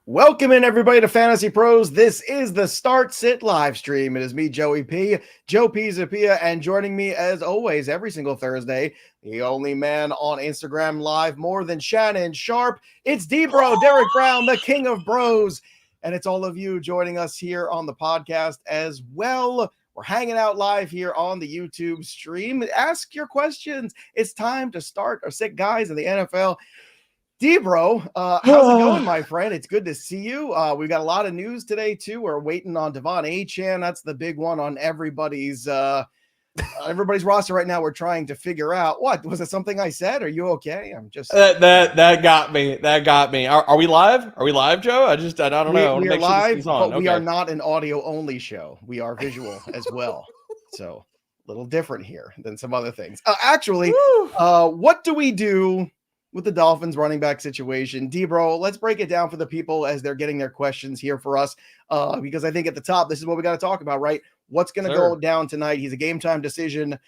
Welcome in, everybody, to Fantasy Pros. This is the Start Sit live stream. It is me, Joey P, Joe Pisapia, and joining me, as always, every single Thursday, the only man on Instagram live more than Shannon Sharp. It's D-Bro, Derek Brown, the king of bros, and it's all of you joining us here on the podcast as well. We're hanging out live here on the YouTube stream. Ask your questions. It's time to start our sick guys in the NFL. D-Bro, how's it going, my friend? It's good to see you. We've got a lot of news today, too. We're waiting on Achane. That's the big one on everybody's roster right now. We're trying to figure out, what? Was it something I said? Are you okay? I'm just... That got me. That got me. Are we live? Are we live, Joe? I don't know. We are live, but we are not an audio-only show. We are visual as well. So, a little different here than some other things. Actually, what do we do with the Dolphins running back situation? D-Bro, let's break it down for the people as they're getting their questions here for us, because I think at the top, this is what we got to talk about, right? What's going to go down tonight? He's a game time decision.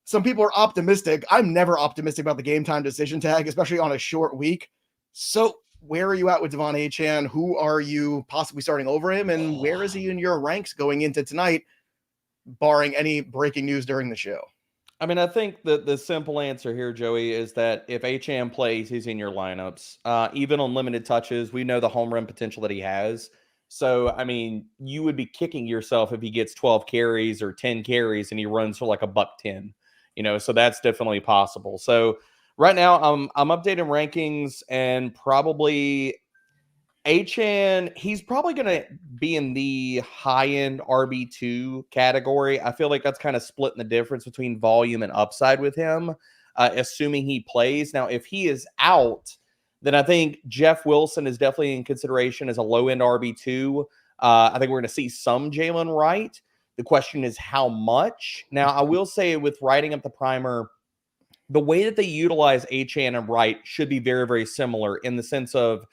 Some people are optimistic. I'm never optimistic about the game time decision tag, especially on a short week. So where are you at with DeVonta Achane? Who are you possibly starting over him? And where is he in your ranks going into tonight, barring any breaking news during the show? I mean, I think the simple answer here, Joey, is that if Achane plays, he's in your lineups. Even on limited touches, we know the home run potential that he has. So, I mean, you would be kicking yourself if he gets 12 carries or 10 carries and he runs for like $110. So that's definitely possible. So right now I'm updating rankings, and probably Achane, he's probably going to be in the high-end RB2 category. I feel like that's kind of splitting the difference between volume and upside with him, assuming he plays. Now, if he is out, then I think Jeff Wilson is definitely in consideration as a low-end RB2. I think we're going to see some Jaylen Wright. The question is how much. Now, I will say with writing up the primer, the way that they utilize Achane and Wright should be very, very similar in the sense of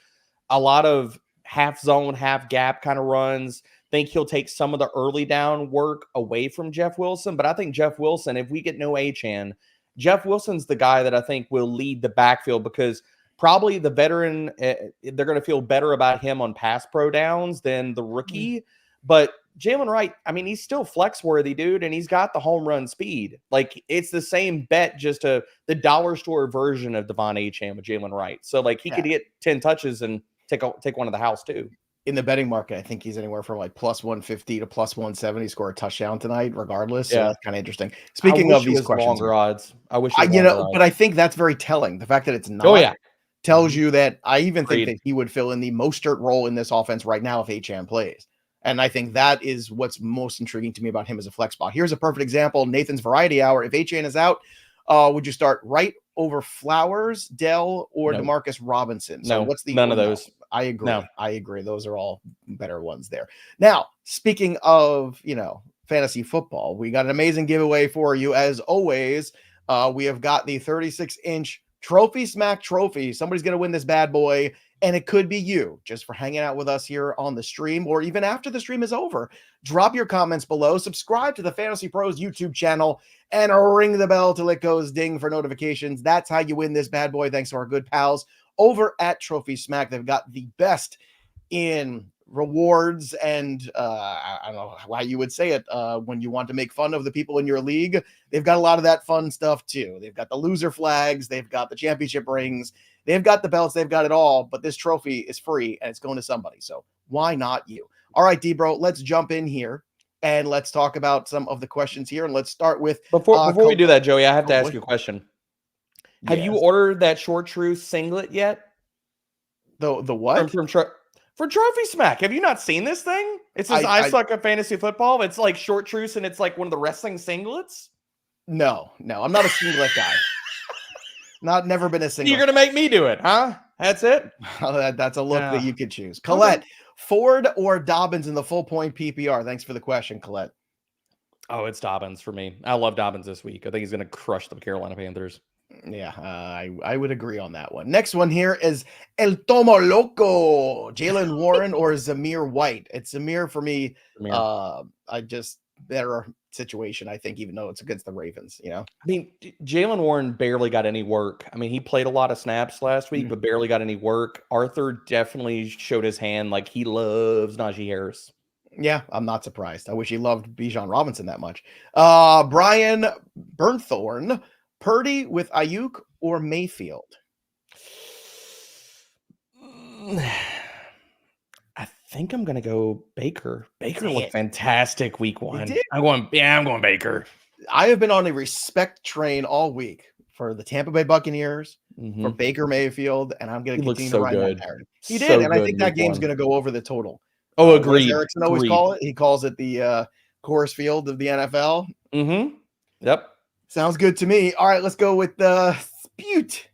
a lot of half zone, half gap kind of runs. think he'll take some of the early down work away from Jeff Wilson. But I think Jeff Wilson, if we get no Achane, Jeff Wilson's the guy that I think will lead the backfield because probably the veteran, they're going to feel better about him on pass pro downs than the rookie. But Jaylen Wright, I mean, he's still flex worthy, dude, and he's got the home run speed. Like, it's the same bet, just the dollar store version of DeVonta Achane with Jaylen Wright. So, like, he could get 10 touches and take one of the house, too. In the betting market, I think he's anywhere from like plus 150 to plus 170. Score a touchdown tonight, regardless. So that's kind of interesting. Speaking of these questions, longer odds. I wish but I think that's very telling. The fact that it's not tells you that I even think that he would fill in the Mostert role in this offense right now if Achane plays. And I think that is what's most intriguing to me about him as a flex spot. Here's a perfect example. Nathan's Variety Hour. If Achane is out, would you start Wright over Flowers, Dell, or Demarcus Robinson? So what's the none of those? I agree. No. I agree. Those are all better ones there. Now, speaking of, fantasy football, we got an amazing giveaway for you. As always, we have got the 36-inch Trophy Smack trophy. Somebody's going to win this bad boy, and it could be you just for hanging out with us here on the stream or even after the stream is over. Drop your comments below, subscribe to the Fantasy Pros YouTube channel, and ring the bell till it goes ding for notifications. That's how you win this bad boy, thanks to our good pals over at Trophy Smack. They've got the best in rewards and I don't know why you would say it when you want to make fun of the people in your league. They've got a lot of that fun stuff too. They've got the loser flags, they've got the championship rings, they've got the belts, they've got it all, but this trophy is free and it's going to somebody. So why not you? All right, D-Bro, let's jump in here and let's talk about some of the questions here. And let's start with before we do that, Joey, I have to ask you a question. Have you ordered that short truth singlet yet? The what? For Trophy Smack. Have you not seen this thing? It says I suck at fantasy football. It's like short truths and it's like one of the wrestling singlets. No, I'm not a singlet guy. Never been a singlet. You're gonna make me do it, huh? That's it. That's a look that you could choose. Colette, Ford or Dobbins in the full point PPR? Thanks for the question, Colette. Oh, it's Dobbins for me. I love Dobbins this week. I think he's gonna crush the Carolina Panthers. Yeah, I would agree on that one. Next one here is El Tomo Loco, Jaylen Warren or Zamir White. It's Zamir for me. I just better situation, I think, even though it's against the Ravens. I mean, Jaylen Warren barely got any work. I mean, he played a lot of snaps last week, but barely got any work. Arthur definitely showed his hand. Like, he loves Najee Harris. Yeah, I'm not surprised. I wish he loved Bijan Robinson that much. Brian Burnthorne, Purdy with Ayuk or Mayfield? I think I'm going to go Baker. Baker looked fantastic week one. I'm going Baker. I have been on a respect train all week for the Tampa Bay Buccaneers, for Baker Mayfield, and I'm going to continue to ride that narrative. He did, and I think that game's going to go over the total. Oh, agreed. Erickson always call it. He calls it the Coors Field of the NFL. Yep. Sounds good to me. All right, let's go with the Spute.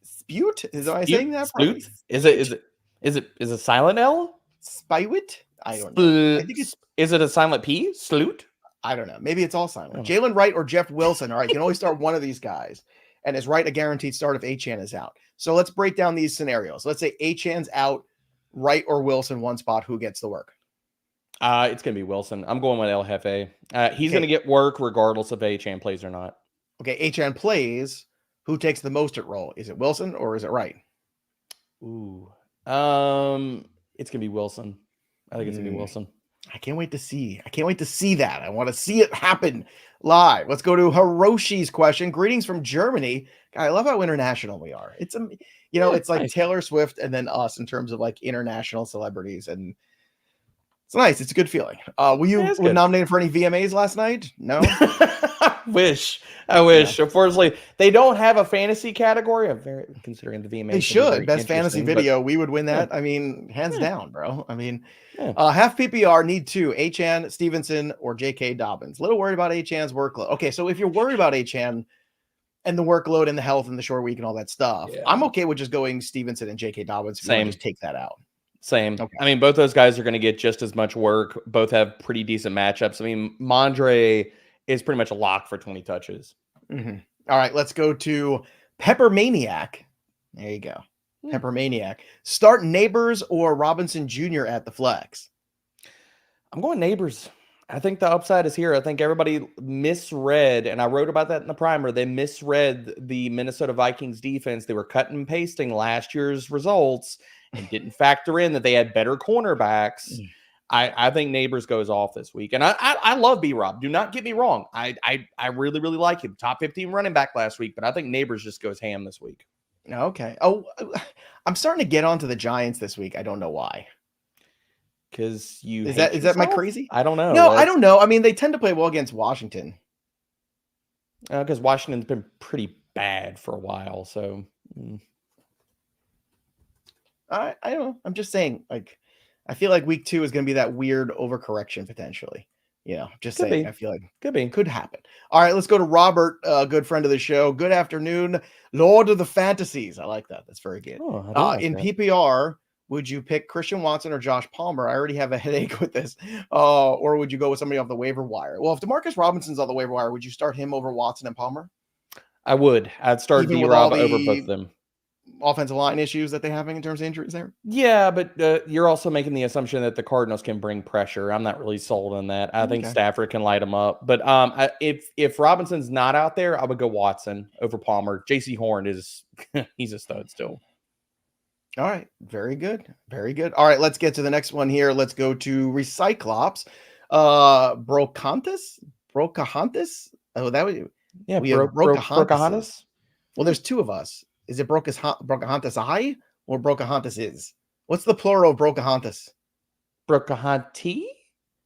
Spute? Is I saying that? Spute? Is it silent L? Spywit? I don't know. I think is it a silent P? Sloot? I don't know. Maybe it's all silent. Jaylen Wright or Jeff Wilson. All right, you can always start one of these guys. And is Wright a guaranteed start if Achane is out? So let's break down these scenarios. Let's say Achane's out, Wright or Wilson, one spot. Who gets the work? It's going to be Wilson. I'm going with El Jefe. He's going to get work regardless if Achane plays or not. Okay, Achane plays. Who takes the most at role? Is it Wilson or is it Wright? Ooh. It's going to be Wilson. I think it's going to be Wilson. I can't wait to see. That. I want to see it happen live. Let's go to Hiroshi's question. Greetings from Germany. God, I love how international we are. It's it's like nice. Taylor Swift and then us in terms of like international celebrities, and it's nice. It's a good feeling. Were you nominated for any VMAs last night? No. I wish. Yeah. Unfortunately, they don't have a fantasy category. Considering the VMAs. They should. Best fantasy video. We would win that. I mean, hands down, bro. I mean, half PPR need 2. Achane, Stevenson, or J.K. Dobbins. A little worried about Achane's workload. Okay, so if you're worried about Achane and the workload and the health and the short week and all that stuff, I'm okay with just going Stevenson and J.K. Dobbins. Same. Just take that out. Same. Okay. I mean, both those guys are going to get just as much work. Both have pretty decent matchups. I mean, Rhamondre is pretty much a lock for 20 touches. All right, let's go to Pepper Maniac. There you go. Pepper Maniac. Start Nabers or Robinson Jr. at the flex. I'm going Nabers. I think the upside is here. I think everybody misread, and I wrote about that in the primer. They misread the Minnesota Vikings defense. They were cutting and pasting last year's results and didn't factor in that they had better cornerbacks. I think Nabers goes off this week. And I love B-Rob. Do not get me wrong. I really, really like him. Top 15 running back last week, but I think Nabers just goes ham this week. Okay. Oh, I'm starting to get onto the Giants this week. I don't know why. Because you is that my crazy? I don't know. No, I don't know. I mean, they tend to play well against Washington. Because Washington's been pretty bad for a while. So I don't know. I'm just saying, like, I feel like week 2 is going to be that weird overcorrection potentially. Just could saying. Be. I feel like could happen. All right, let's go to Robert, a good friend of the show. Good afternoon, Lord of the Fantasies. I like that. That's very good. In PPR, would you pick Christian Watson or Josh Palmer? I already have a headache with this. Or would you go with somebody off the waiver wire? Well, if Demarcus Robinson's on the waiver wire, would you start him over Watson and Palmer? I would. I'd start D-Rob over both of them. Offensive line issues that they're having in terms of injuries there? Yeah, but you're also making the assumption that the Cardinals can bring pressure. I'm not really sold on that. I think Stafford can light them up. But if Robinson's not out there, I would go Watson over Palmer. JC Horn he's a stud still. All right. Very good. Very good. All right. Let's get to the next one here. Let's go to Recyclops. Brocantis? Oh, that would... Yeah, Brocantis. Well, there's two of us. Is it Brocantis I or Brocantis is? What's the plural of Brocantis? Brocanti?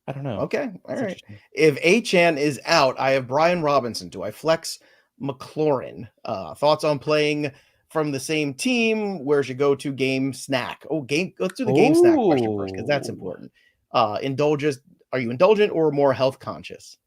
I don't know. Okay. All right. If Achane is out, I have Brian Robinson. Do I flex McLaughlin? Thoughts on playing from the same team? Where's your go-to game snack? Let's do the game snack question first, because that's important. Are you indulgent or more health conscious?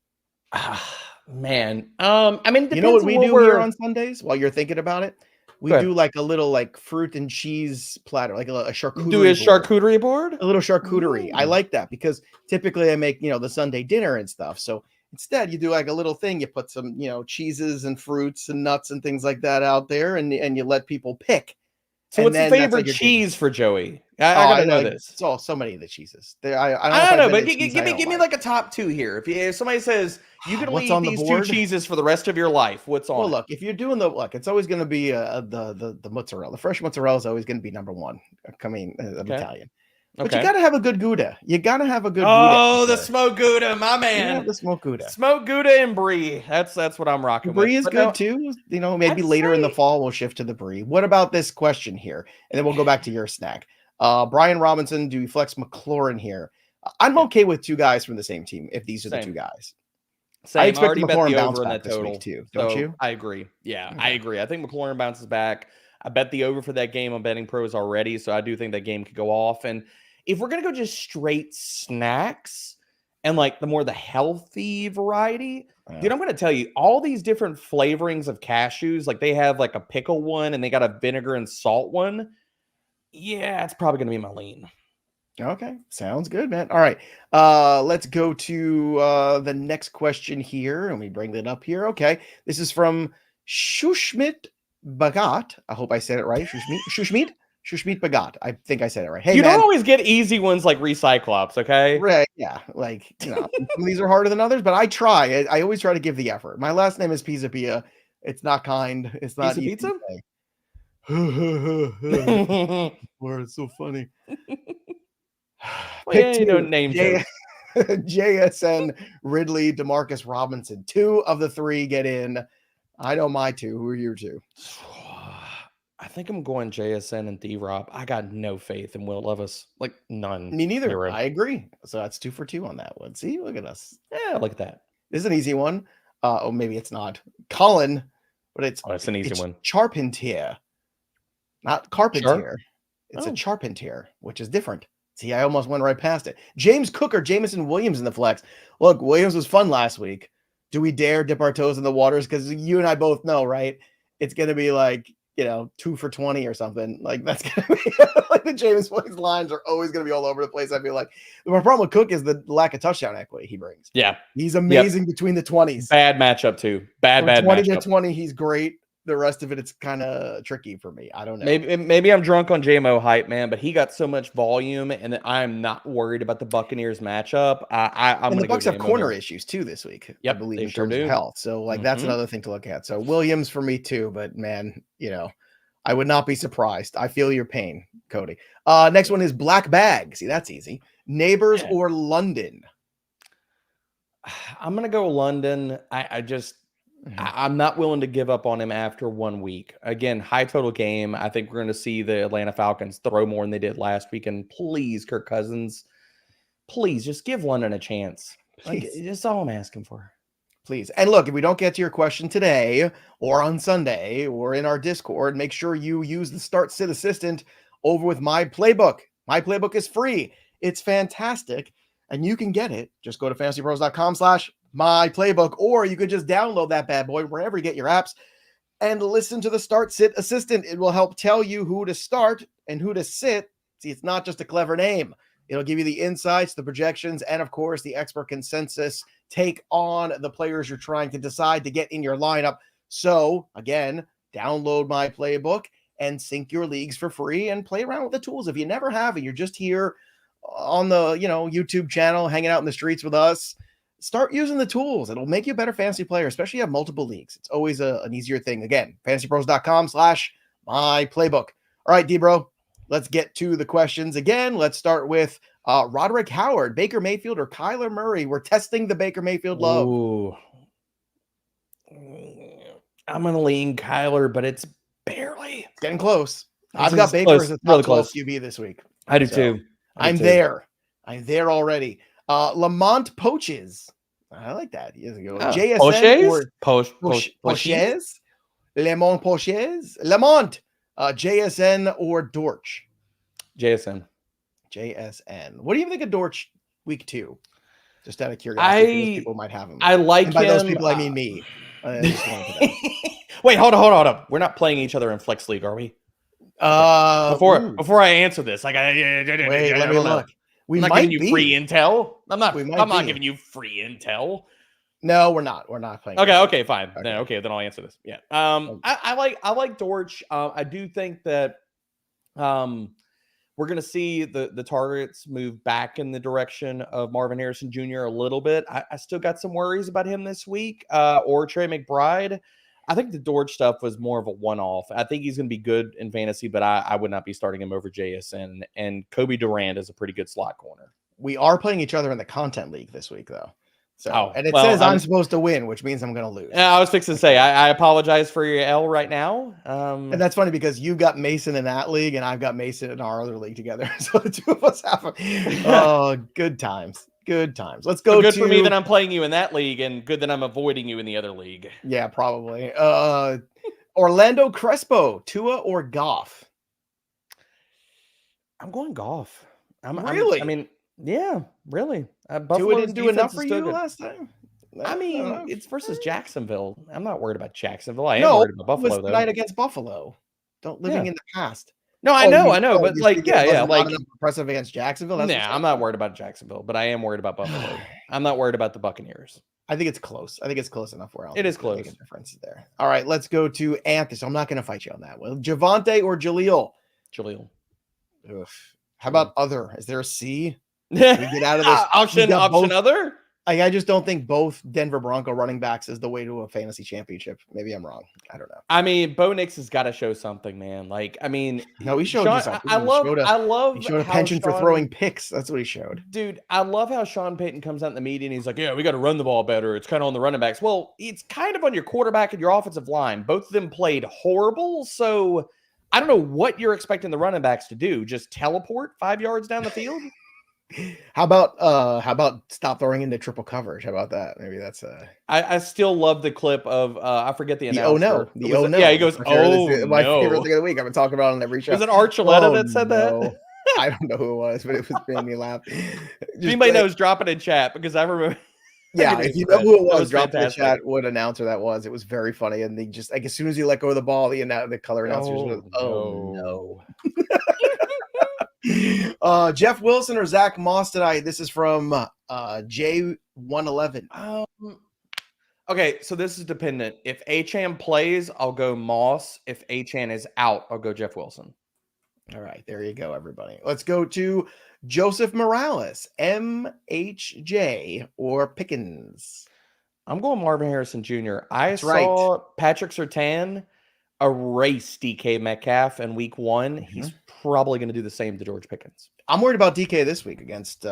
Man. I mean, you know what we do here on Sundays while you're thinking about it? We do like a little fruit and cheese platter, like a charcuterie. Do a charcuterie board? A little charcuterie. I like that because typically I make, the Sunday dinner and stuff. So instead you do like a little thing. You put some, cheeses and fruits and nuts and things like that out there and you let people pick. So what's the favorite cheese for Joey? I gotta know this. It's so many of the cheeses. I don't know, but give me like a top 2 here. If somebody says you can only eat these 2 cheeses for the rest of your life, what's on? Well, look, if you're doing it's always going to be the mozzarella. The fresh mozzarella is always going to be number 1. Italian. But you got to have a good Gouda. You got to have a good Gouda. The smoked Gouda, my man. Yeah, the smoked Gouda. Smoked Gouda and brie. That's what I'm rocking brie with. Brie is good too. Maybe later in the fall we'll shift to the brie. What about this question here? And then we'll go back to your snack. Brian Robinson, do you flex McLaurin here? I'm okay with 2 guys from the same team if these are the 2 guys. I expect McLaurin bounce back this week too. Don't you? I agree. Yeah, I agree. I think McLaurin bounces back. I bet the over for that game on Betting Pros already, so I do think that game could go off. And if we're gonna go just straight snacks and the healthy variety, dude, I'm gonna tell you all these different flavorings of cashews. Like they have a pickle one and they got a vinegar and salt one. Yeah, it's probably gonna be my lean. Okay, sounds good, man. All right, let's go to the next question here, and we bring that up here. Okay, this is from Shushmit Bagat. I hope I said it right. Shushmit Bagat. I think I said it right. Hey, you don't always get easy ones like Recyclops, okay? Right? Yeah, some of these are harder than others, but I try. I always try to give the effort. My last name is Pisapia. It's not kind. It's not pizza. Word, it's so funny. Name joke. JSN, Ridley, Demarcus Robinson. 2 of the 3 get in. I know my 2. Who are your 2? I think I'm going JSN and D-Rob. I got no faith in Will Levis. None. Me neither. 0. I agree. So that's 2 for 2 on that one. See, look at us. Yeah, look at that. This is an easy one. Maybe it's not. Colin, but it's an easy one. Charpentier, not Carpentier. It's a Charpentier, which is different. See, I almost went right past it. James Cook or Jameson Williams in the flex. Look, Williams was fun last week. Do we dare dip our toes in the waters? Because you and I both know, right? It's going to be 2 for 20 or something. That's going to be the James Williams lines are always going to be all over the place. I feel like my problem with Cook is the lack of touchdown equity he brings. Yeah. He's amazing between the 20s. Bad matchup too. Bad 20 matchup. to 20. He's great. the rest of it, it's kind of tricky for me. I don't know. Maybe I'm drunk on JMO hype, man, but he got so much volume, and I'm not worried about the Buccaneers matchup. I'm and the going Bucs to have corner issues too this week, I believe, in terms of health. So like that's another thing to look at. So Williams for me too, but man, I would not be surprised. I feel your pain, Cody. Next one is Black Bag. See, that's easy. Nabers or London? I'm going to go London. I'm not willing to give up on him after 1 week. Again, high total game. I think we're going to see the Atlanta Falcons throw more than they did last week. And please, Kirk Cousins, please just give London a chance. Like, that's all I'm asking for. Please. And look, if we don't get to your question today or on Sunday or in our Discord, make sure you use the Start Sit Assistant over with My Playbook. My Playbook is free. It's fantastic. And you can get it. Just go to fantasypros.com/myplaybook, or you could just download that bad boy wherever you get your apps and listen to the Start Sit Assistant. It will help tell you who to start and who to sit. See, it's not just a clever name. It'll give you the insights, the projections, and of course, the expert consensus take on the players you're trying to decide to get in your lineup. So again, download My Playbook and sync your leagues for free and play around with the tools. If you never have and you're just here on the YouTube channel, hanging out in the streets with us, start using the tools. It'll make you a better fantasy player, especially if you have multiple leagues. It's always an easier thing. Again, fantasypros.com/myplaybook. All right, D-Bro, let's get to the questions again. Let's start with Roderick Howard, Baker Mayfield or Kyler Murray. We're testing the Baker Mayfield love. Ooh. I'm going to lean Kyler, but it's barely. It's getting close. I've got Baker as a top 12 QB this week. I do too. I'm there already. Lamont Poaches. I like that. JSN or Poaches? Lamont Poaches? Lamont. JSN or Dortch? JSN. What do you think of Dortch week 2? Just out of curiosity, people might have him. I like and by him. Those people, I mean me. Wait, hold on. We're not playing each other in Flex League, are we? Before I answer this, wait, let me look. I'm not giving you free intel. I'm not giving you free intel. No, we're not. We're not playing. Okay, fine. Okay, then I'll answer this. Yeah. I like Dortch. I do think that we're gonna see the targets move back in the direction of Marvin Harrison Jr. a little bit. I still got some worries about him this week. Or Trey McBride. I think the Dortch stuff was more of a one-off. I think he's going to be good in fantasy, but I would not be starting him over JSN. And Kobe Durant is a pretty good slot corner. We are playing each other in the content league this week, though. And it says I'm supposed to win, which means I'm going to lose. I was fixing to say, I apologize for your L right now. And that's funny because you got Mason in that league, and I've got Mason in our other league together. So the two of us have good times. Good times. Let's go. Good for me that I'm playing you in that league, and good that I'm avoiding you in the other league. Yeah, probably. Orlando Crespo, Tua or Goff? I'm going Goff. Really? Yeah, really. Tua didn't do enough for you last time. It's versus Jacksonville. I'm not worried about Jacksonville. I am worried about Buffalo, though. Tonight against Buffalo. Living in the past. No, I know, but impressive against Jacksonville. I'm not worried about Jacksonville, but I am worried about Buffalo. I'm not worried about the Buccaneers. I think it's close. I think it's close enough where it is close. Make a difference there. All right, let's go to Anthony. So I'm not going to fight you on that one. Javonte or Jaleel? Jaleel. How about other? Is there a C? We get out of this option other. I just don't think both Denver Bronco running backs is the way to a fantasy championship. Maybe I'm wrong. I don't know. Bo Nix has got to show something, man. No, he showed you something. He showed a penchant for throwing picks. That's what he showed. Dude, I love how Sean Payton comes out in the media and he's like, yeah, we got to run the ball better. It's kind of on the running backs. Well, it's kind of on your quarterback and your offensive line. Both of them played horrible. So I don't know what you're expecting the running backs to do. Just teleport 5 yards down the field? How about stop throwing into triple coverage? How about that? Maybe that's I still love the clip of I forget the announcer. No. Yeah, he goes, my favorite thing of the week. I've been talking about it on every show. Was it Archuleta that said that? I don't know who it was, but it was making me laugh. Anybody knows, drop it in chat because I remember. Yeah, if you know who it was, drop in the chat what announcer that was. It was very funny, and they just as soon as he let go of the ball, the color announcers was, no. Jeff Wilson or Zach Moss tonight? This is from J111. Okay, so this is dependent. If Achane plays, I'll go Moss. If Achane is out, I'll go Jeff Wilson. All right, there you go, everybody. Let's go to Joseph Morales, MHJ or Pickens. I'm going Marvin Harrison Jr. I That's saw right. Patrick Surtain erase DK Metcalf in week 1. He's probably going to do the same to George Pickens. I'm worried about DK this week against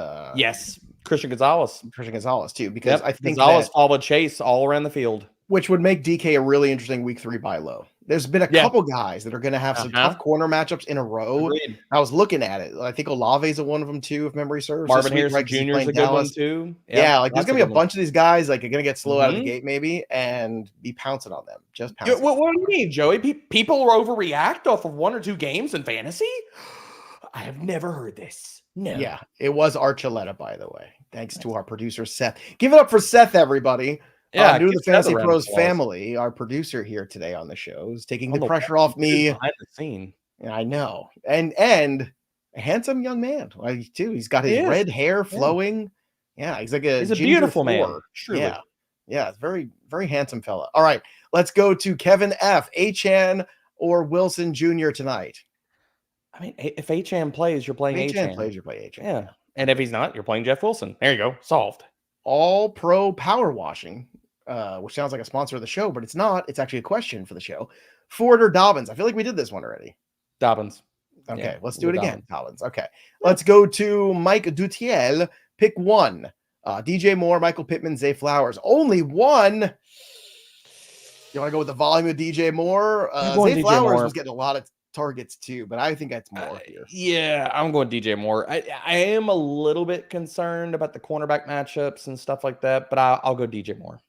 Christian Gonzalez too, because I think Gonzalez followed Chase all around the field, which would make DK a really interesting week 3 buy low. There's been a couple guys that are going to have some tough corner matchups in a row. Agreed. I was looking at it. I think Olave's one of them too, if memory serves. Marvin Harrison Jr. is a good one too. Yeah, like there's going to be a bunch of these guys like are going to get slow out of the gate maybe and be pouncing on them. Just pouncing. What do you mean, Joey? People overreact off of 1 or 2 games in fantasy? I have never heard this. No. Yeah, it was Archuleta, by the way. Thanks to our producer, Seth. Give it up for Seth, everybody. Yeah, new to the Fantasy Pros family, our producer here today on the show is taking the pressure off me. Behind the scene. I know. And a handsome young man, too. He's got his red hair flowing. Yeah, he's a beautiful man. Truly. Yeah, it's very, very handsome fella. All right, let's go to Kevin F. Achane or Wilson Jr. tonight. I mean, if Achane plays, you're playing Achane. Plays, you're playing Achane. Yeah. And if he's not, you're playing Jeff Wilson. There you go. Solved. All pro power washing, which sounds like a sponsor of the show, but it's not. It's actually a question for the show. Ford or Dobbins? I feel like we did this one already. Dobbins. Okay, let's do it again. Dobbins. Okay. Let's go to Mike Dutiel. Pick one. DJ Moore, Michael Pittman, Zay Flowers. Only one. You want to go with the volume of DJ Moore? Zay Flowers was getting a lot of targets too, but I think that's more here. Yeah, I'm going DJ Moore. I am a little bit concerned about the cornerback matchups and stuff like that, but I'll go DJ Moore.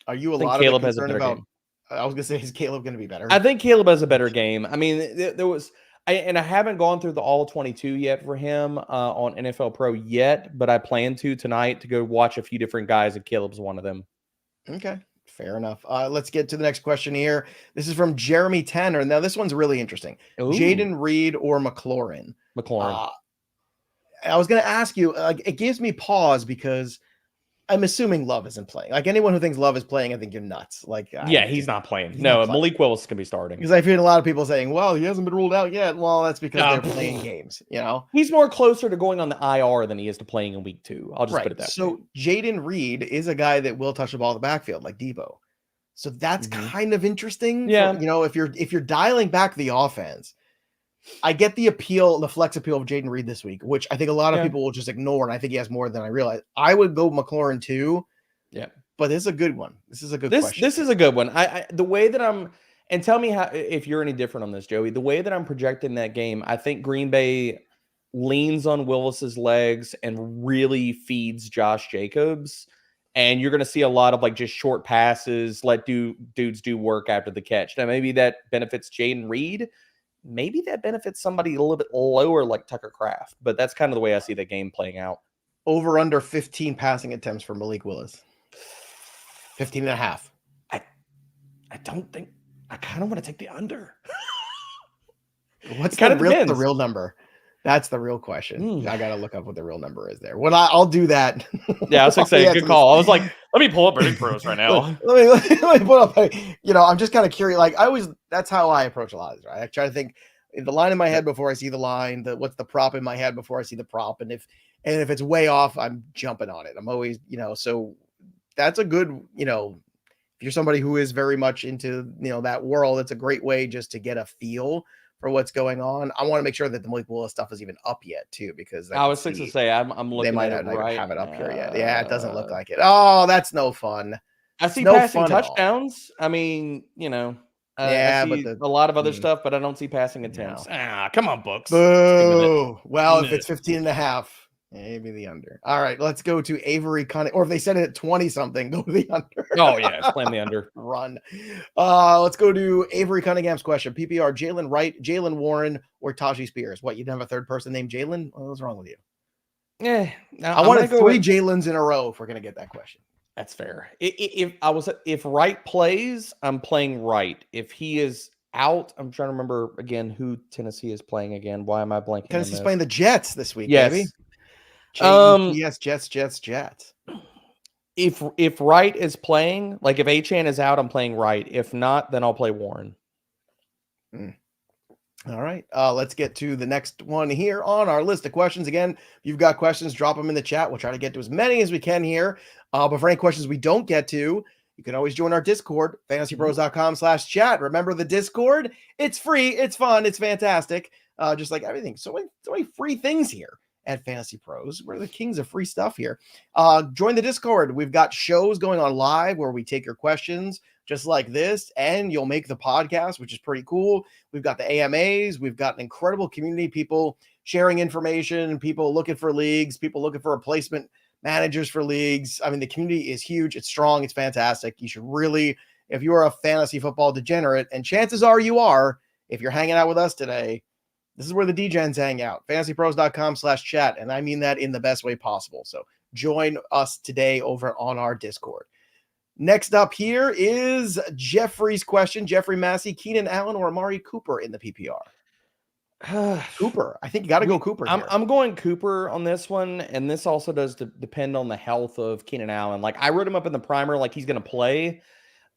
Are you Caleb has a better game? I was gonna say, is Caleb going to be better? I think Caleb has a better game. I mean, there was, I haven't gone through the all 22 yet for him on NFL Pro yet, but I plan to tonight to go watch a few different guys, and Caleb's one of them. Okay. Fair enough. Let's get to the next question here. This is from Jeremy Tanner. Now, this one's really interesting. Jayden Reed or McLaurin? McLaurin. I was going to ask you, it gives me pause because I'm assuming Love isn't playing. Like anyone who thinks Love is playing, I think you're nuts. He's not playing. Malik Willis can be starting. Because I've heard a lot of people saying, well, he hasn't been ruled out yet. Well, that's because they're playing games, He's more closer to going on the IR than he is to playing in week 2. I'll just put it that way. So Jayden Reed is a guy that will touch the ball in the backfield like Debo. So that's kind of interesting. Yeah. If you're dialing back the offense, I get the appeal, the flex appeal of Jayden Reed this week, which I think a lot of people will just ignore. And I think he has more than I realize. I would go McLaurin too. Yeah. But this is a good one. This is a good question. This is a good one. The way that and tell me how, if you're any different on this, Joey, the way that I'm projecting that game, I think Green Bay leans on Willis's legs and really feeds Josh Jacobs. And you're going to see a lot of just short passes, let dudes do work after the catch. Now, maybe that benefits Jayden Reed. Maybe that benefits somebody a little bit lower like Tucker Kraft. But that's kind of the way I see the game playing out. Over under 15 passing attempts for Malik Willis. 15 and a half. I don't think. I kind of want to take the under. What's the real number? That's the real question. I got to look up what the real number is there. I'll do that. Yeah, I was saying, good call. I was like, let me pull up Betting Pros right now. let me pull up. I'm just kind of curious. That's how I approach a lot of this, right? I try to think the line in my head before I see the line, what's the prop in my head before I see the prop. And if it's way off, I'm jumping on it. I'm always, so that's a good, if you're somebody who is very much into, that world, it's a great way just to get a feel for what's going on. I want to make sure that the Malik Willis stuff is even up yet too, because I was fixing to say I'm looking. They might not have it up here yet. Yeah, it doesn't look like it. Oh, that's no fun. I see passing touchdowns. I mean, I see a lot of other stuff, but I don't see passing attempts. No. Come on, books. Boo. Well, if it's 15 and a half, maybe the under. All right, let's go to Avery Cunningham. Or if they said it at 20 something, go to the under. Oh yeah, slam the under. Run. Let's go to Avery Cunningham's question. PPR, Jalen Wright, Jalen Warren, or Tajee Spears. What, you didn't have a third person named Jalen? What's wrong with you? Yeah. I wanted 3 Jalens in a row if we're gonna get that question. That's fair. If Wright plays, I'm playing Wright. If he is out, I'm trying to remember again who Tennessee is playing again. Why am I blanking? Tennessee's playing the Jets this week, yes. baby. Yes, Jets. If Wright is playing, like if Achane is out, I'm playing Wright. If not, then I'll play Warren. All right, let's get to the next one here on our list of questions. Again, if you've got questions, drop them in the chat. We'll try to get to as many as we can here. But for any questions we don't get to, you can always join our Discord, fantasypros.com/chat. Remember the Discord? It's free, it's fun, it's fantastic. Just like everything. So many free things here at Fantasy Pros. We're the kings of free stuff here. Join the Discord. We've got shows going on live where we take your questions just like this, and you'll make the podcast, which is pretty cool. We've got the AMAs. We've got an incredible community, people sharing information, people looking for leagues, people looking for replacement managers for leagues. I mean, the community is huge. It's strong. It's fantastic. You should really, if you are a fantasy football degenerate, and chances are you are, if you're hanging out with us today, this is where the degens hang out, fantasypros.com/chat. And I mean that in the best way possible. So join us today over on our Discord. Next up here is Jeffrey's question. Jeffrey Massey, Keenan Allen or Amari Cooper in the PPR? Cooper. I think you got to go Cooper here. I'm going Cooper on this one, and this also does depend on the health of Keenan Allen. Like I wrote him up in the primer like he's going to play,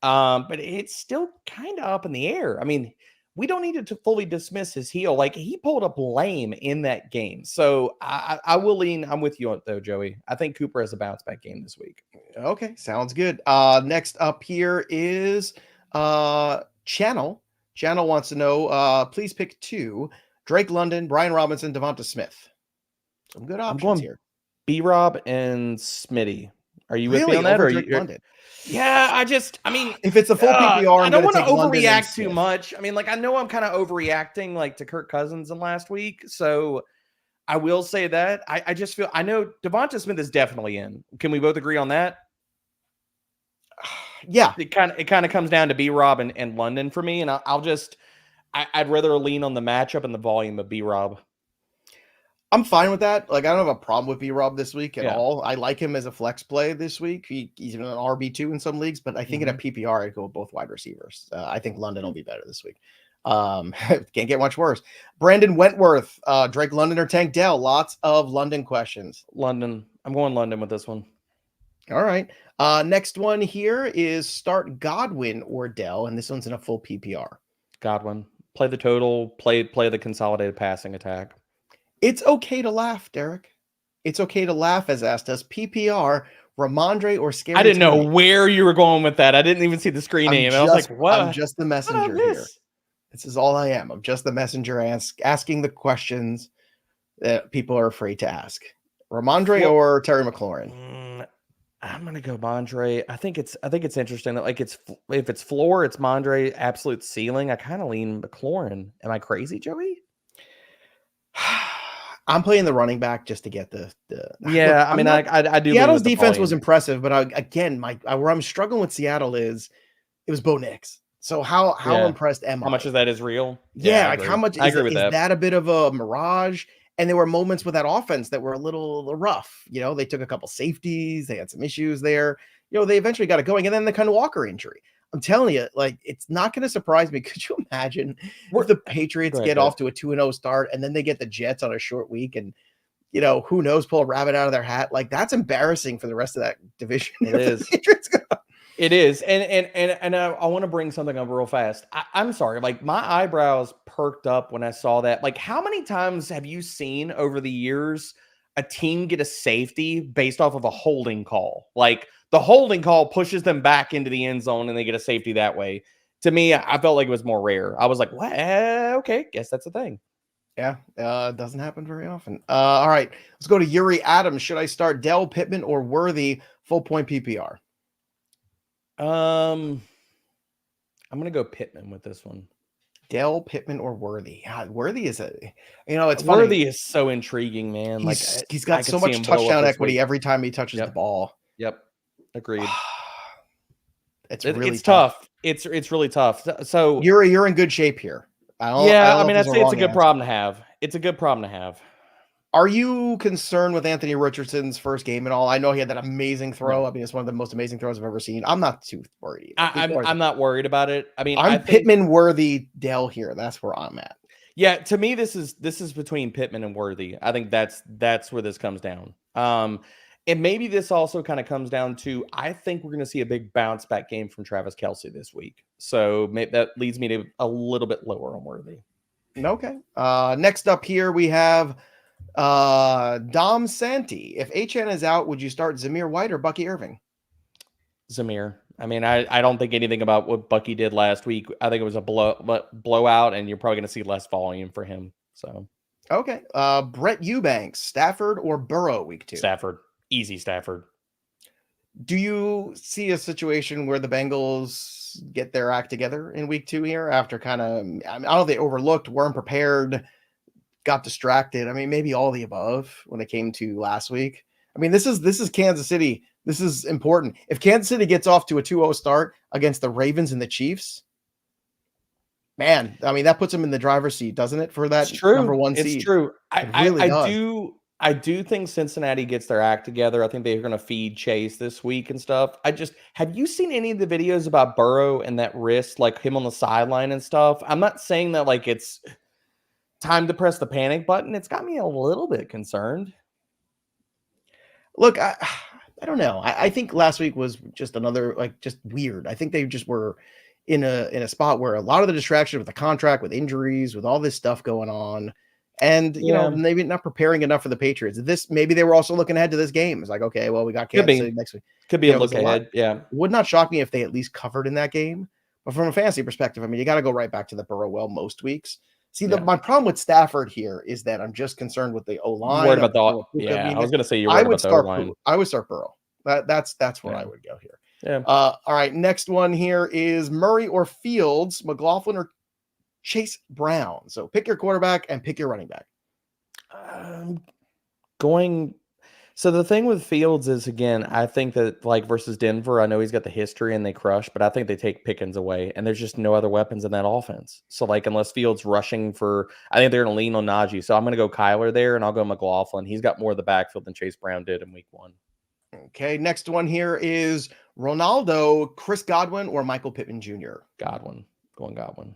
but it's still kind of up in the air. I mean, we don't need to fully dismiss his heel. Like he pulled up lame in that game. So I will lean. I'm with you though, Joey. I think Cooper has a bounce back game this week. Okay. Sounds good. Next up here is Channel. Channel wants to know, please pick 2, Drake London, Brian Robinson, DeVonta Smith. Some good options here. B-Rob and Smitty. Are you really with me on that? Or Drake London? Yeah, I mean, if it's a full PPR, I don't want to overreact too much. I mean, like, I know I'm kind of overreacting like to Kirk Cousins in last week. So I will say that I just feel, I know DeVonta Smith is definitely in. Can we both agree on that? Yeah. It kind of comes down to B-Rob and London for me. And I'd rather lean on the matchup and the volume of B-Rob. I'm fine with that. Like, I don't have a problem with B-Rob this week at all. I like him as a flex play this week. He's even an RB2 in some leagues, but I think in a PPR, I'd go with both wide receivers. I think London will be better this week. Can't get much worse. Brandon Wentworth, Drake London or Tank Dell? Lots of London questions. London. I'm going London with this one. All right. Next one here is start Godwin or Dell, and this one's in a full PPR. Godwin. Play the total. Play the consolidated passing attack. It's okay to laugh, Derek. It's okay to laugh, as asked us. PPR, Rhamondre or Scary. I didn't know where you were going with that. I didn't even see the screen name. I was like, what? I'm just the messenger here. This is all I am. I'm just the messenger asking the questions that people are afraid to ask. Rhamondre or Terry McLaurin? I'm gonna go Mondre. I think it's interesting that like if it's floor, it's Mondre. Absolute ceiling. I kind of lean McLaurin. Am I crazy, Joey? I'm playing the running back just to get the yeah. Look, I do. Seattle's defense was impressive, but where I'm struggling with Seattle is it was Bo Nix. So how impressed am I? How much of that is real? Yeah, like how much is that a bit of a mirage? And there were moments with that offense that were a little rough. You know, they took a couple safeties, they had some issues there. You know, they eventually got it going, and then the Ken Walker injury. I'm telling you, like, it's not going to surprise me. Could you imagine if the Patriots get off to a 2-0 start and then they get the Jets on a short week and, you know, who knows, pull a rabbit out of their hat? Like, that's embarrassing for the rest of that division. It is. It is. And I want to bring something up real fast. I'm sorry. Like, my eyebrows perked up when I saw that. Like, how many times have you seen over the years a team get a safety based off of a holding call? Like, the holding call pushes them back into the end zone and they get a safety that way. To me, I felt like it was more rare. I was like, what? Okay, guess that's a thing. Yeah, it doesn't happen very often. All right, let's go to Yuri Adams. Should I start Dell, Pittman, or Worthy full point PPR? I'm going to go Pittman with this one. Dell, Pittman, or Worthy? God, Worthy is it's funny. Worthy is so intriguing, man. He's got so much touchdown equity every time he touches the ball. Yep. Agreed. It's tough. It's really tough. So you're in good shape here. I'd say it's a good problem to have. It's a good problem to have. Are you concerned with Anthony Richardson's first game at all? I know he had that amazing throw. I mean, it's one of the most amazing throws I've ever seen. I'm not too worried. I'm not worried about it. I mean, I'm Pittman, Worthy, Dell here. That's where I'm at. Yeah, to me, this is between Pittman and Worthy. I think that's where this comes down. And maybe this also kind of comes down to, I think we're going to see a big bounce back game from Travis Kelce this week. So maybe that leads me to a little bit lower on Worthy. Okay. Next up here, we have Dom Santi. If Achane is out, would you start Zamir White or Bucky Irving? Zamir. I mean, I don't think anything about what Bucky did last week. I think it was a blowout, and you're probably going to see less volume for him. So okay. Brett Eubanks, Stafford or Burrow week 2? Stafford. Easy Stafford. Do you see a situation where the Bengals get their act together in week 2 here after kind of, I mean, I don't know if they overlooked, weren't prepared, got distracted? I mean, maybe all the above when it came to last week. I mean, this is Kansas City. This is important. If Kansas City gets off to a 2-0 start against the Ravens and the Chiefs, man, I mean, that puts them in the driver's seat, doesn't it, for that number 1 seed? It's true. I I do think Cincinnati gets their act together. I think they're going to feed Chase this week and stuff. Have you seen any of the videos about Burrow and that wrist, like him on the sideline and stuff? I'm not saying that like it's time to press the panic button. It's got me a little bit concerned. Look, I don't know. I think last week was just another, like, just weird. I think they just were in a spot where a lot of the distraction with the contract, with injuries, with all this stuff going on, and you know, maybe not preparing enough for the Patriots. Maybe they were also looking ahead to this game. It's like, okay, well, we got Kansas City next week. Could be a look ahead. Yeah, would not shock me if they at least covered in that game. But from a fantasy perspective, I mean, you got to go right back to the Burrow well most weeks. See, my problem with Stafford here is that I'm just concerned with the O-line. Worried about the I was going to say you're worried about the O-line. I would start Burrow. That's where I would go here. Yeah. All right. Next one here is Murray or Fields, McLaughlin or Chase Brown. So pick your quarterback and pick your running back. So the thing with Fields is, again, I think that like versus Denver, I know he's got the history and they crush, but I think they take Pickens away and there's just no other weapons in that offense. So like, unless Fields rushing I think they're going to lean on Najee. So I'm going to go Kyler there and I'll go McLaughlin. He's got more of the backfield than Chase Brown did in week 1. Okay. Next one here is Ronaldo, Chris Godwin or Michael Pittman Jr. Godwin. Going Godwin.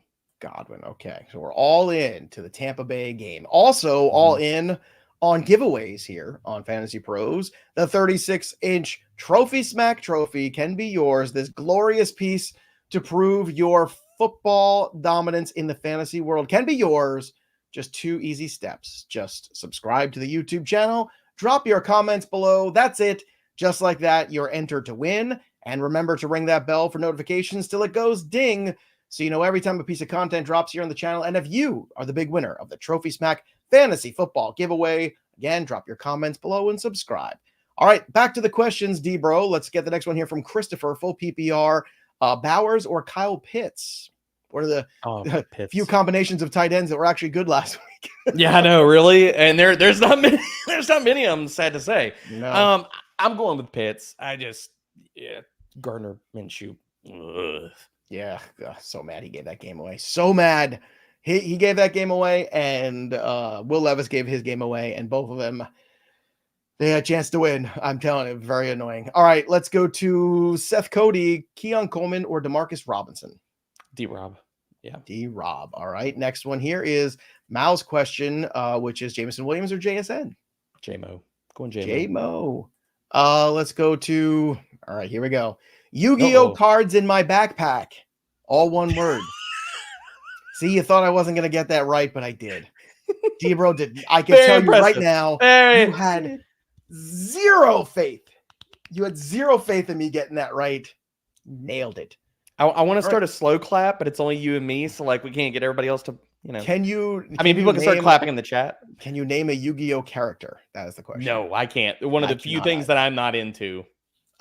Okay. So we're all in to the Tampa Bay game. Also all in on giveaways here on Fantasy Pros. The 36-inch Trophy Smack trophy can be yours. This glorious piece to prove your football dominance in the fantasy world can be yours. Just 2 easy steps. Just subscribe to the YouTube channel. Drop your comments below. That's it. Just like that, you're entered to win. And remember to ring that bell for notifications till it goes ding, so you know every time a piece of content drops here on the channel. And if you are the big winner of the Trophy Smack Fantasy Football giveaway, again, drop your comments below and subscribe. All right, back to the questions, D-Bro. Let's get the next one here from Christopher, full PPR. Bowers or Kyle Pitts? What are the few combinations of tight ends that were actually good last week? Yeah, I know, really. And there's not many. There's not many of them. Sad to say. No. I'm going with Pitts. Gardner Minshew. Ugh. Yeah, so mad he gave that game away. So mad. He gave that game away, and Will Levis gave his game away, and both of them, they had a chance to win. I'm telling you, very annoying. All right, let's go to Seth Cody, Keon Coleman, or Demarcus Robinson. D-Rob. Yeah. D-Rob. All right, next one here is Mal's question, which is Jameson Williams or JSN? J-Mo. Going J-Mo. J-Mo. Let's go to, all right, here we go. Yu-Gi-Oh cards in my backpack. All one word. See, you thought I wasn't going to get that right, but I did. D-Bro did. I can tell you right now, you had zero faith. You had zero faith in me getting that right. Nailed it. I want to start a slow clap, but it's only you and me, so like we can't get everybody else to, you know. People can start clapping in the chat. Can you name a Yu-Gi-Oh character? That is the question. No, I can't. One of the few things that I'm not into.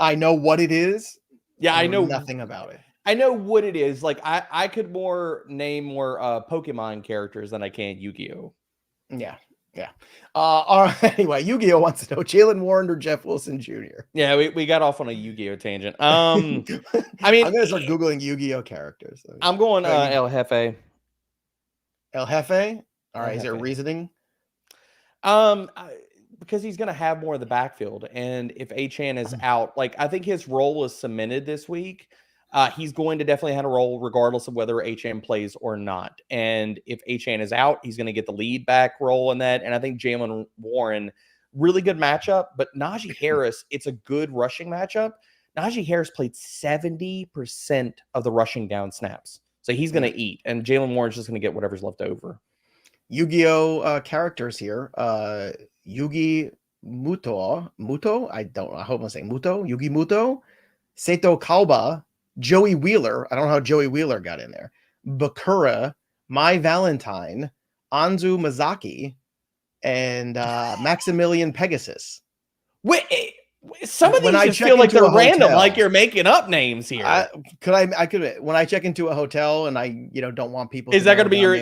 I know what it is. Yeah, I know nothing about it. I know what it is. Like I could name more Pokemon characters than I can Yu-Gi-Oh. Yeah. All right, anyway, Yu-Gi-Oh wants to know Jaylen Warren or Jeff Wilson Jr. Yeah, we got off on a Yu-Gi-Oh tangent. I mean, I'm gonna start googling Yu-Gi-Oh characters. I'm going El Jefe. El Jefe. All right, is there reasoning? Because he's going to have more of the backfield, and if Achane is out, like I think his role is cemented this week. He's going to definitely have a role regardless of whether Achane plays or not. And if Achane is out, he's going to get the lead back role in that. And I think Jaylen Warren really good matchup, but Najee Harris, it's a good rushing matchup. Najee Harris played 70% of the rushing down snaps. So he's going to eat, and Jaylen Warren's just going to get whatever's left over. Yu-Gi-Oh characters here. Yugi Muto. I don't know. I hope I'm saying Muto. Yugi Muto. Seto Kauba. Joey Wheeler. I don't know how Joey Wheeler got in there. Bakura. My Valentine. Anzu Mazaki. And Maximilian Pegasus. Wait, some of these just feel like they're random, like you're making up names here. I could when I check into a hotel and I don't want people. Is that going to be your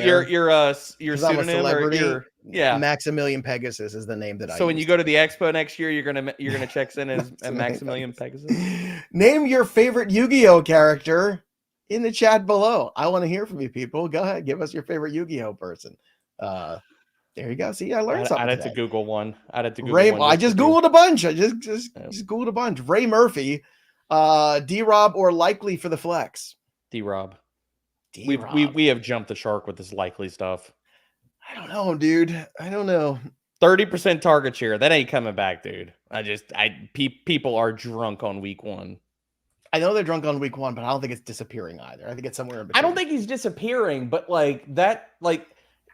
pseudonym or yeah? Maximilian Pegasus is the name that I. So when you go to the expo next year, you're gonna check in as Maximilian Pegasus. Name your favorite Yu-Gi-Oh character in the chat below. I want to hear from you, people. Go ahead, give us your favorite Yu-Gi-Oh person. There you go. See, I learned something. I'd have to Google one. I just Googled a bunch. I just Googled a bunch. Ray Murphy, D-Rob or Likely for the flex. D-Rob. We have jumped the shark with this Likely stuff. I don't know, dude. I don't know. 30% target share. That ain't coming back, dude. People are drunk on week 1. I know they're drunk on week 1, but I don't think it's disappearing either. I think it's somewhere in between. I don't think he's disappearing, but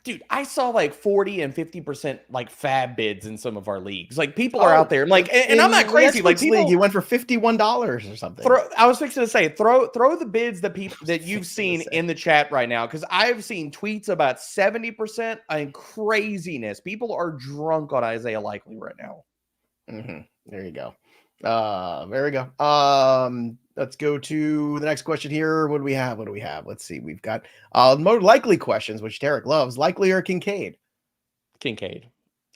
dude, I saw like 40 and 50% fab bids in some of our leagues. Like people are out there. And I'm not crazy. Like people, he went for $51 or something. I was fixing to say, throw the bids that you've seen in the chat right now, because I've seen tweets about 70% and craziness. People are drunk on Isaiah Likely right now. There you go. There we go. Let's go to the next question here. What do we have? Let's see. We've got more likely questions, which Derek loves. Likely or Kincaid? Kincaid.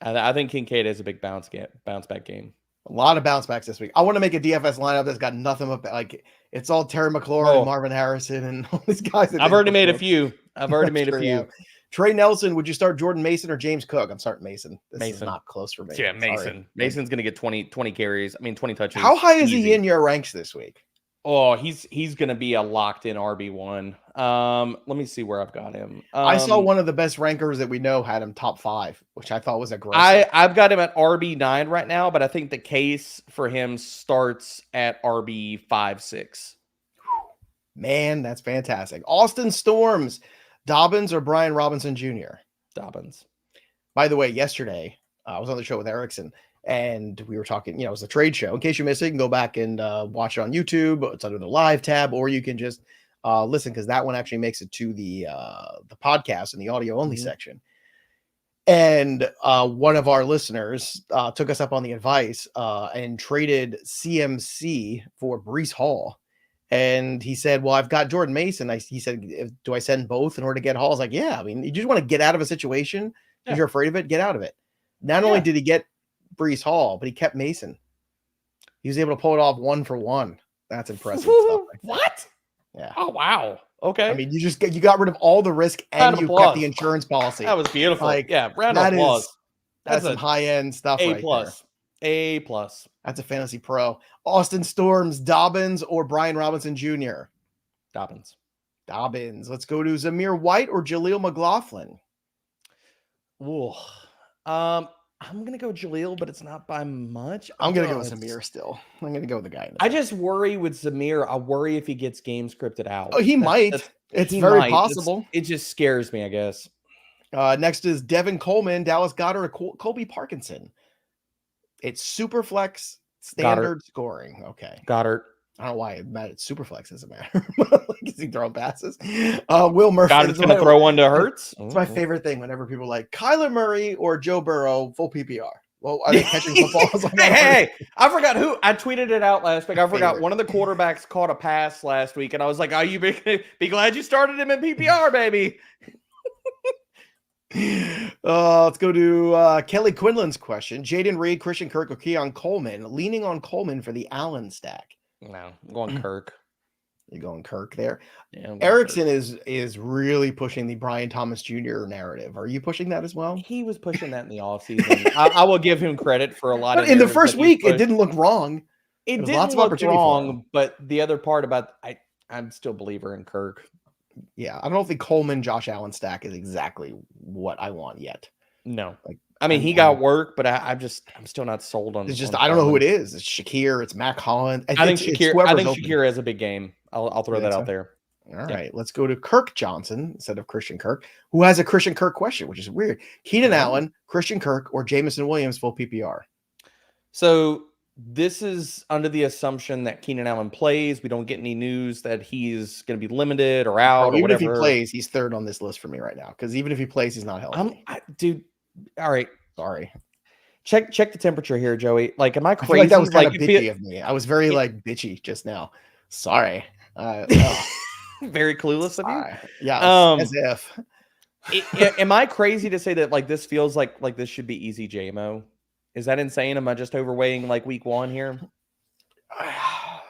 I think Kincaid has a big bounce back game. A lot of bounce backs this week. I want to make a DFS lineup that's got nothing but it's all Terry McLaurin and Marvin Harrison and all these guys. I've already made a few. Yeah. Trey Nelson, would you start Jordan Mason or James Cook? I'm starting Mason. This is not close for me. Yeah, Mason. Sorry. Mason's going to get 20 carries. 20 touches. How high is he in your ranks this week? Oh, he's going to be a locked-in RB1. Let me see where I've got him. I saw one of the best rankers that we know had him top 5, which I thought was aggressive. I've got him at RB9 right now, but I think the case for him starts at RB5, 6. Man, that's fantastic. Austin Storms, Dobbins or Brian Robinson Jr.? Dobbins. By the way, yesterday, I was on the show with Erickson, and we were talking, it was a trade show. In case you missed it, you can go back and watch it on YouTube. It's under the live tab, or you can just listen, because that one actually makes it to the podcast in the audio only section. And one of our listeners took us up on the advice and traded CMC for Breece Hall. And he said, well, I've got Jordan Mason. He said, do I send both in order to get Hall? I was like, yeah. You just want to get out of a situation because you're afraid of it. Get out of it. Not only did he get Breece Hall, but he kept Mason. He was able to pull it off 1 for 1. That's impressive stuff. What? Yeah. Oh, wow. Okay. You got rid of all the risk and you kept the insurance policy. That was beautiful. Round of applause. That's some high-end stuff. A+. Right there. A+. That's a fantasy pro. Austin Storms, Dobbins or Brian Robinson Jr.? Dobbins. Let's go to Zamir White or Jaleel McLaughlin. Ooh. I'm going to go Jaleel, but it's not by much. I'm going to go with Zamir still. I'm going to go with the guy. I just worry with Zamir. I worry if he gets game scripted out. Oh, he might. It's very possible. It just scares me, I guess. Next is Devin Coleman, Dallas Goedert, Colby Parkinson. It's super flex standard scoring. Okay. Goddard. I don't know why it's super flex doesn't matter. Is he throwing passes? Will Murphy. Goddard's going to throw one to Hurts. It's my favorite thing whenever people like Kyler Murray or Joe Burrow full PPR. Well, are they catching footballs? Hey, I forgot who. I tweeted it out last week. I forgot one of the quarterbacks caught a pass last week, and I was like, "Oh, you be glad you started him in PPR, baby." Let's go to Kelly Quinlan's question. Jayden Reed, Christian Kirk, or Keon Coleman. Leaning on Coleman for the Allen stack. No, I'm going Kirk. You're going Kirk there. Yeah, Erickson is really pushing the Brian Thomas Jr. narrative. Are you pushing that as well? He was pushing that in the offseason. I will give him credit for a lot of in the first week. It didn't look wrong. It didn't look wrong, but the other part about I'm still a believer in Kirk. Yeah, I don't think Coleman Josh Allen stack is exactly what I want yet. No, I mean, he got work, but I'm still not sold on. It's just on I don't know who it Coleman. is. It's Shakir. It's Mac Holland. I think It's Shakir. I whoever's think open. Shakir has a big game. I'll throw that out there. All right, let's go to Kirk Johnson instead of Christian Kirk, who has a Christian Kirk question, which is weird. Keenan Allen, Christian Kirk, or Jameson Williams full PPR? So this is under the assumption that Keenan Allen plays. We don't get any news that he's going to be limited or out or even whatever. if he plays, he's third on this list for me right now because even if he plays, he's not healthy. Dude, all right. Sorry. Check the temperature here, Joey. Like, am I crazy? I feel like that was kind of bitchy of me. I was very bitchy just now. Sorry. Very clueless of you. Yeah, as if. Am I crazy to say that like this feels like this should be easy JMO? Is that insane? Am I just overweighing like week 1 here? I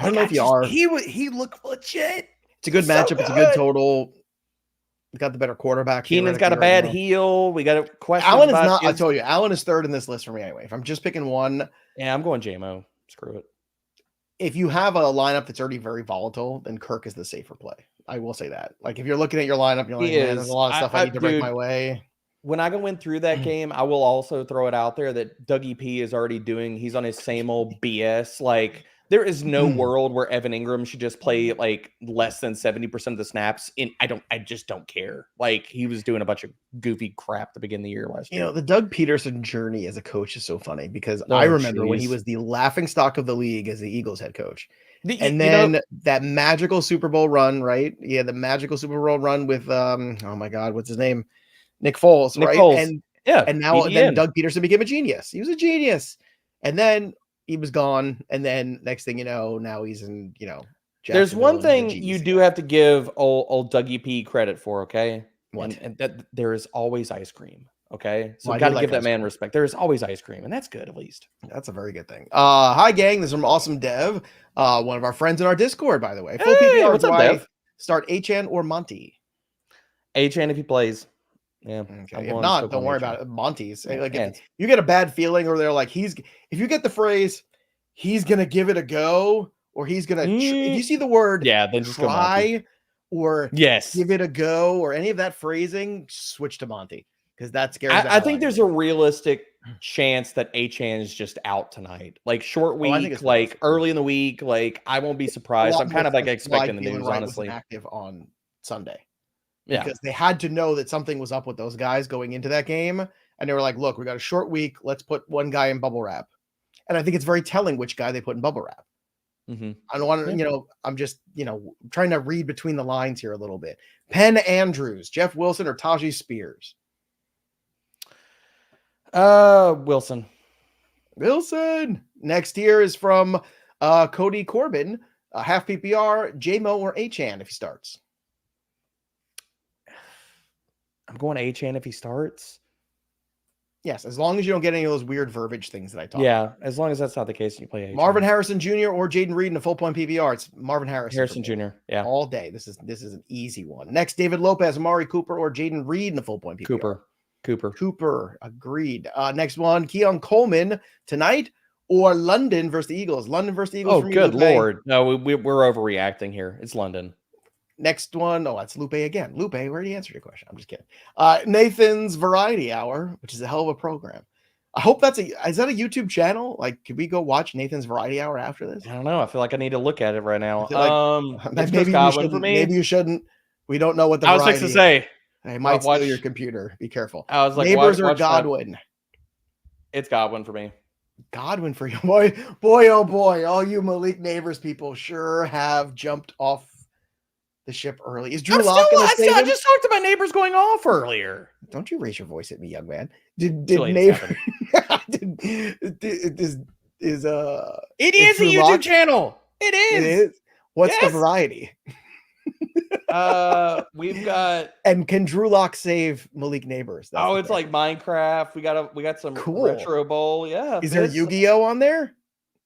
don't know if you are. He looked legit. It's a good matchup. It's a good total. We got the better quarterback. Keenan's got a bad heel. We got a question. Allen is not. I told you, Allen is third in this list for me anyway. If I'm just picking one, yeah, I'm going JMO. Screw it. If you have a lineup that's already very volatile, then Kirk is the safer play. I will say that. Like if you're looking at your lineup, you're like, man, there's a lot of stuff I need to break my way. When I go in through that game, I will also throw it out there that Dougie P is already doing. He's on his same old BS. Like there is no world where Evan Ingram should just play like less than 70% of the snaps. I just don't care. Like he was doing a bunch of goofy crap at the beginning of the year last year. You know, the Doug Peterson journey as a coach is so funny because I remember when he was the laughing stock of the league as the Eagles head coach. And then that magical Super Bowl run, right? Yeah, the magical Super Bowl run with oh my God, what's his name? Nick Foles, right? Foles. And now then Doug Peterson became a genius. He was a genius. And then he was gone. And then next thing you know, now he's in, there's one thing you do have to give old Dougie P credit for, okay? And that there is always ice cream. Okay. So got to give that man respect. There is always ice cream, and that's good at least. That's a very good thing. Hi gang. This is from Awesome Dev. One of our friends in our Discord, by the way. Full PPR, what's up, Dev? Start Achane or Monty. Achane if he plays. Yeah. Okay. If not, don't worry about it. Monty's like if you get a bad feeling, or they're like if you get the phrase, he's gonna give it a go, or he's gonna if you see the word then just try or give it a go, or any of that phrasing, switch to Monty because that scares. I think there's a realistic chance that Achane is just out tonight, like short week, like early in the week. Like I won't be surprised. I'm kind of like expecting the news, honestly. Active on Sunday. Because they had to know that something was up with those guys going into that game. And they were like, look, we got a short week. Let's put one guy in bubble wrap. And I think it's very telling which guy they put in bubble wrap. I don't want to, I'm just, trying to read between the lines here a little bit. Penn Andrews, Jeff Wilson, or Tajee Spears? Wilson. Next here is from Cody Corbin, half PPR, JMO or Achane if he starts. I'm going Achane if he starts. Yes, as long as you don't get any of those weird verbiage things that I talked about. Yeah, as long as that's not the case, you play Achane. Marvin Harrison Jr. or Jayden Reed in a full point PPR. It's Marvin Harrison Jr. Yeah, all day. This is an easy one. Next, David Lopez, Amari Cooper, or Jayden Reed in a full point PPR. Cooper. Agreed. Next one, Keon Coleman tonight or London versus the Eagles. London versus the Eagles. Oh, good Lord! No, we're overreacting here. It's London. Next one, that's Lupe again. Lupe, where did he answer your question? I'm just kidding. Nathan's Variety Hour, which is a hell of a program. I hope is that a YouTube channel? Like, could we go watch Nathan's Variety Hour after this? I don't know. I feel like I need to look at it right now. Maybe you shouldn't. We don't know what the variety is. I was like to say. It might steal your computer. Be careful. I was like, Nabers or Godwin? It's Godwin for me. Godwin for you. Boy, oh boy. All you Malik Nabers people sure have jumped off the ship early. Is Drew Lock going to save him? I just talked about Nabers going off earlier. Don't you raise your voice at me, young man. Did Nabers? It is a YouTube channel. It is. What's the variety? We've got can Drew Lock save Malik Nabers? It's like Minecraft. We got some retro bowl. Yeah. Is there Yu-Gi-Oh on there?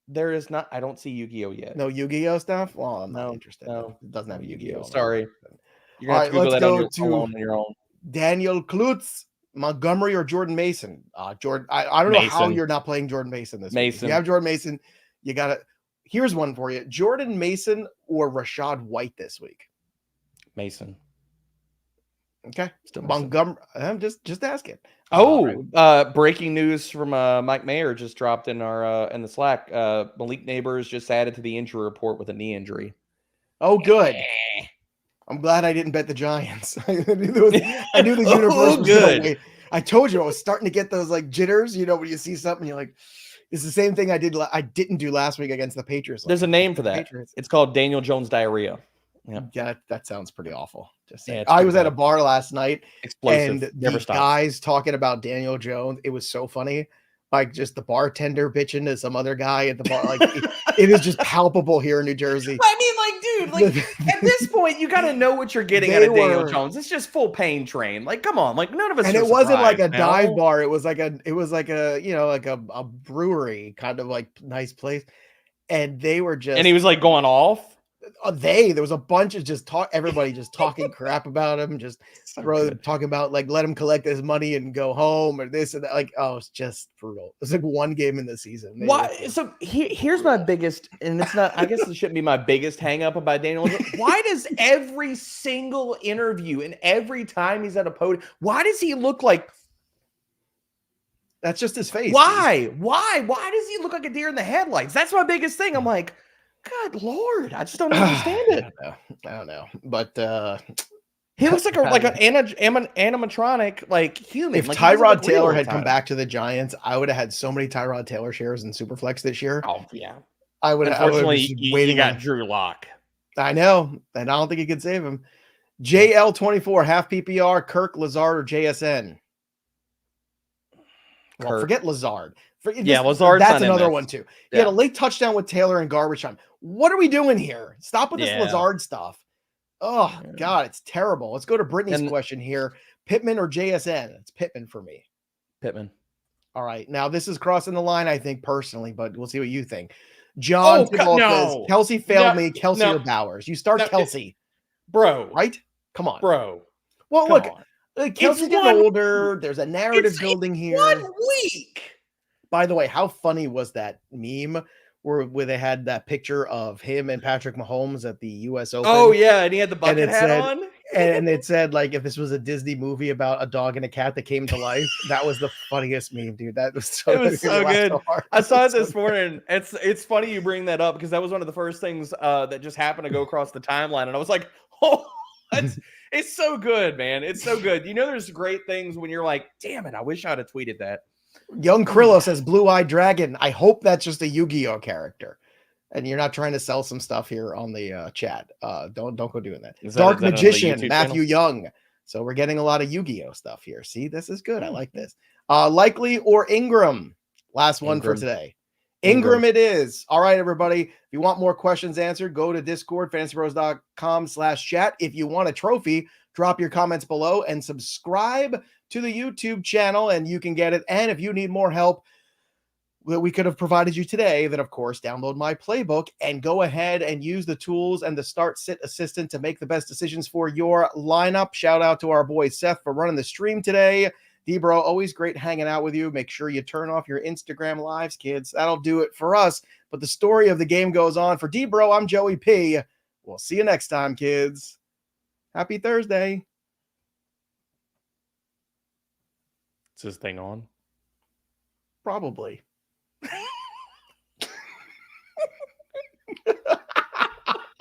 There is not. I don't see Yu-Gi-Oh yet. No Yu-Gi-Oh stuff. Well, I'm not interested. No, it doesn't have Yu-Gi-Oh. Sorry. You're gonna have to Google that on your own. Daniel Klutz, Montgomery or Jordan Mason. Jordan. I don't know how you're not playing Jordan Mason this week. If you have Jordan Mason, you gotta. Here's one for you: Jordan Mason or Rashad White this week. Mason. Okay. Still Montgomery. I'm just asking. Breaking news from Mike Mayer just dropped in our in the Slack. Malik Nabers just added to the injury report with a knee injury. Oh, good. I'm glad I didn't bet the Giants. I knew the universe was good. Wait. I told you I was starting to get those like jitters. When you see something, you're like, it's the same thing I didn't do last week against the Patriots. There's a name for that. Patriots. It's called Daniel Jones diarrhea. Yeah, that sounds pretty awful. I was at a bar last night, explosive. And the guys talking about Daniel Jones. It was so funny. Like just the bartender bitching to some other guy at the bar. Like it is just palpable here in New Jersey. I mean, like, dude, at this point, you got to know what you're getting out of Daniel Jones. It's just full pain train. Like, come on, like none of us. And it wasn't like a dive bar. It was like a brewery kind of like nice place. And they were just. And he was like going off. There was a bunch of everybody just talking crap about him, just talking about like let him collect his money and go home or this and that. Like, oh, it's just brutal. It's like one game in the season. Why? So here's my biggest, and it's not, I guess it shouldn't be my biggest hang up about Daniel. Why does every single interview and every time he's at a podium, why does he look like? That's just his face. Why? Dude. Why does he look like a deer in the headlights? That's my biggest thing. I'm like, good Lord, I just don't understand it. I don't know. But he looks like an animatronic, like human. If Tyrod Taylor had come back to the Giants, I would have had so many Tyrod Taylor shares in Superflex this year. Oh yeah, I would. Unfortunately, you got Drew Lock. I know, and I don't think he could save him. JL24 half PPR, Kirk, Lazard, or JSN. Well, forget Lazard. Lazard. That's another one too. He had a late touchdown with Taylor and garbage time. What are we doing here? Stop with this Lazard stuff. Oh God, it's terrible. Let's go to Brittany's question here. Pittman or JSN? It's Pittman for me. Pittman. All right. Now this is crossing the line, I think personally, but we'll see what you think. John says Kelsey failed me. Kelsey or Bowers? You start Kelsey, bro. Right? Come on, bro. Well, look, Kelsey's getting older. There's a narrative building here. 1 week. By the way, how funny was that meme where they had that picture of him and Patrick Mahomes at the U.S. Open? Oh, yeah, and he had the bucket hat on. And it said, like, if this was a Disney movie about a dog and a cat that came to life, that was the funniest meme, dude. That was so, it was so good. I saw it this morning. It's funny you bring that up because that was one of the first things that just happened to go across the timeline. And I was like, oh, it's so good, man. It's so good. There's great things when you're like, damn it, I wish I'd have tweeted that. Young Krillo says blue-eyed dragon. I hope that's just a Yu-Gi-Oh character, and you're not trying to sell some stuff here on the chat. Don't go doing that. Dark Magician Matthew Young. So we're getting a lot of Yu-Gi-Oh stuff here. See, this is good. I like this. Likely or Ingram. Last one for today. Ingram it is. All right, everybody. If you want more questions answered, go to Discord, fantasypros.com/chat. If you want a trophy, drop your comments below and subscribe to the YouTube channel and you can get it. And if you need more help that we could have provided you today, then of course, download my playbook and go ahead and use the tools and the start sit assistant to make the best decisions for your lineup. Shout out to our boy Seth for running the stream today. D-Bro, always great hanging out with you. Make sure you turn off your Instagram lives, kids. That'll do it for us. But the story of the game goes on. For D-Bro, I'm Joey P. We'll see you next time, kids. Happy Thursday. Is this thing on? Probably.